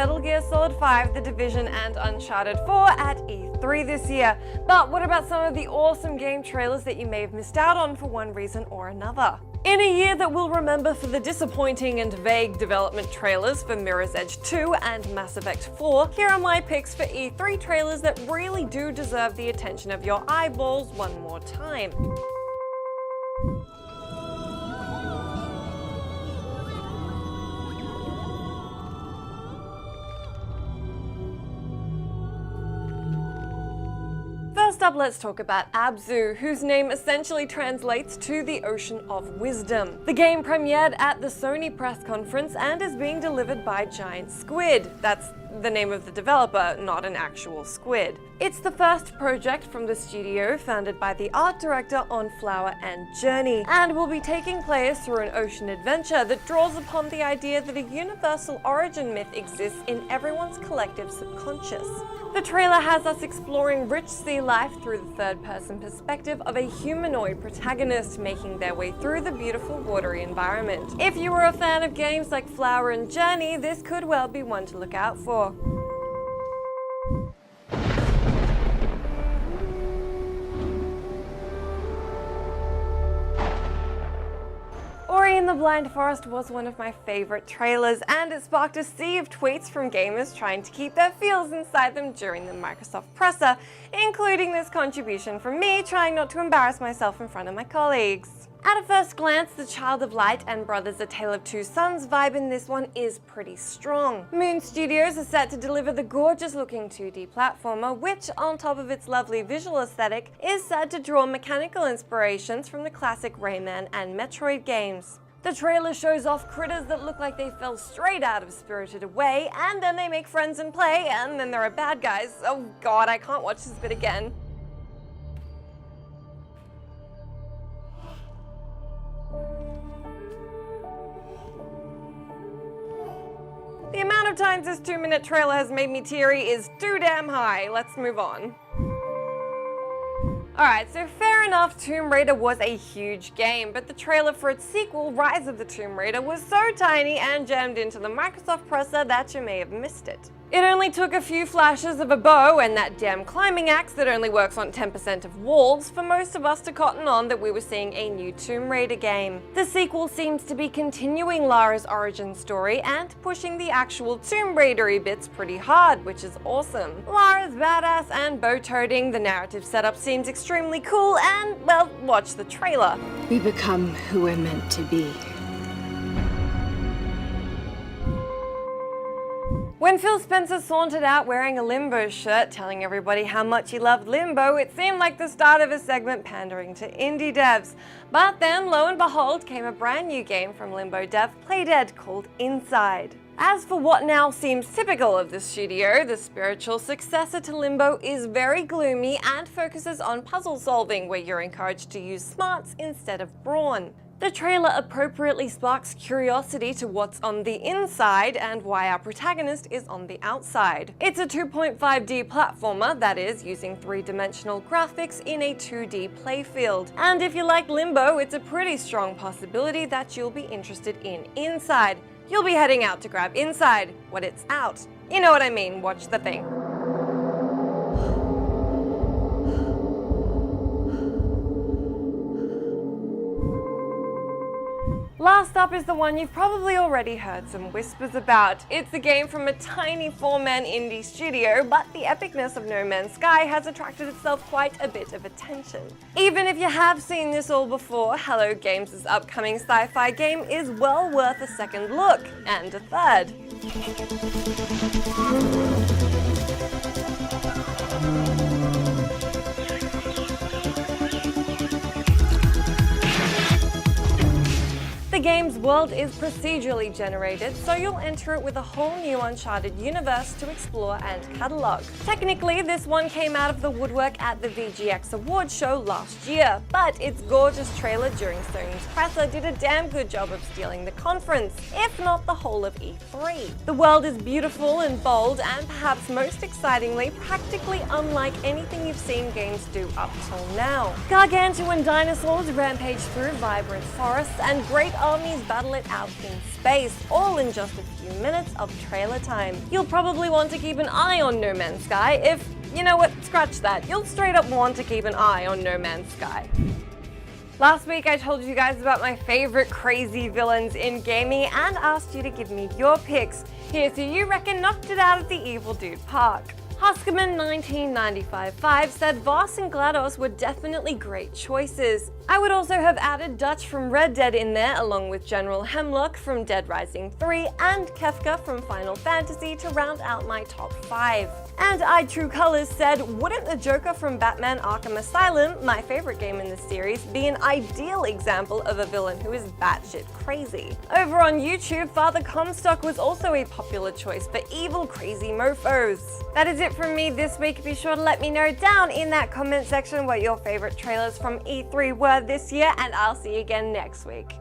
Metal Gear Solid 5, The Division, and Uncharted 4 at E3 this year. But what about some of the awesome game trailers that you may have missed out on for one reason or another? In a year that we'll remember for the disappointing and vague development trailers for Mirror's Edge 2 and Mass Effect 4, here are my picks for E3 trailers that really do deserve the attention of your eyeballs one more time. First up, let's talk about Abzu, whose name essentially translates to the Ocean of Wisdom. The game premiered at the Sony press conference and is being delivered by Giant Squid. That's the name of the developer, not an actual squid. It's the first project from the studio founded by the art director on Flower and Journey, and will be taking players through an ocean adventure that draws upon the idea that a universal origin myth exists in everyone's collective subconscious. The trailer has us exploring rich sea life through the third-person perspective of a humanoid protagonist making their way through the beautiful watery environment. If you were a fan of games like Flower and Journey, this could well be one to look out for. Ori and the Blind Forest was one of my favorite trailers, and it sparked a sea of tweets from gamers trying to keep their feels inside them during the Microsoft presser, including this contribution from me trying not to embarrass myself in front of my colleagues. At a first glance, the Child of Light and Brothers A Tale of Two Sons vibe in this one is pretty strong. Moon Studios are set to deliver the gorgeous looking 2D platformer, which, on top of its lovely visual aesthetic, is said to draw mechanical inspirations from the classic Rayman and Metroid games. The trailer shows off critters that look like they fell straight out of Spirited Away, and then they make friends and play, and then there are bad guys. Oh god, I can't watch this bit again. The amount of times this 2-minute trailer has made me teary is too damn high. Let's move on. Alright, so fair enough, Tomb Raider was a huge game, but the trailer for its sequel, Rise of the Tomb Raider, was so tiny and jammed into the Microsoft presser that you may have missed it. It only took a few flashes of a bow and that damn climbing axe that only works on 10% of walls for most of us to cotton on that we were seeing a new Tomb Raider game. The sequel seems to be continuing Lara's origin story and pushing the actual Tomb Raider-y bits pretty hard, which is awesome. Lara's badass and bow-toting, the narrative setup seems extremely cool, and, well, watch the trailer. We become who we're meant to be. When Phil Spencer sauntered out wearing a Limbo shirt, telling everybody how much he loved Limbo, it seemed like the start of a segment pandering to indie devs. But then, lo and behold, came a brand new game from Limbo dev Playdead called Inside. As for what now seems typical of the studio, the spiritual successor to Limbo is very gloomy and focuses on puzzle solving, where you're encouraged to use smarts instead of brawn. The trailer appropriately sparks curiosity to what's on the inside and why our protagonist is on the outside. It's a 2.5D platformer, that is, using 3-dimensional graphics in a 2D playfield. And if you like Limbo, it's a pretty strong possibility that you'll be interested in Inside. You'll be heading out to grab Inside, what it's out. You know what I mean, watch the thing. Last up is the one you've probably already heard some whispers about. It's a game from a tiny 4-man indie studio, but the epicness of No Man's Sky has attracted itself quite a bit of attention. Even if you have seen this all before, Hello Games' upcoming sci-fi game is well worth a second look, and a third. The game's world is procedurally generated, so you'll enter it with a whole new Uncharted universe to explore and catalogue. Technically, this one came out of the woodwork at the VGX Awards show last year, but its gorgeous trailer during Sony's presser did a damn good job of stealing the conference, if not the whole of E3. The world is beautiful and bold, and perhaps most excitingly, practically unlike anything you've seen games do up till now. Gargantuan dinosaurs rampage through vibrant forests, and great art armies battle it out in space, all in just a few minutes of trailer time. You'll probably want to keep an eye on No Man's Sky if, you know what, scratch that. You'll straight up want to keep an eye on No Man's Sky. Last week I told you guys about my favorite crazy villains in gaming and asked you to give me your picks. Here's who you reckon knocked it out of the Evil Dude Park. Huskerman 1995-5 said Voss and GLaDOS were definitely great choices. I would also have added Dutch from Red Dead in there, along with General Hemlock from Dead Rising 3 and Kefka from Final Fantasy to round out my top 5. And I True Colors said, wouldn't the Joker from Batman Arkham Asylum, my favorite game in the series, be an ideal example of a villain who is batshit crazy? Over on YouTube, Father Comstock was also a popular choice for evil crazy mofos. That is it from me this week. Be sure to let me know down in that comment section what your favorite trailers from E3 were this year, and I'll see you again next week.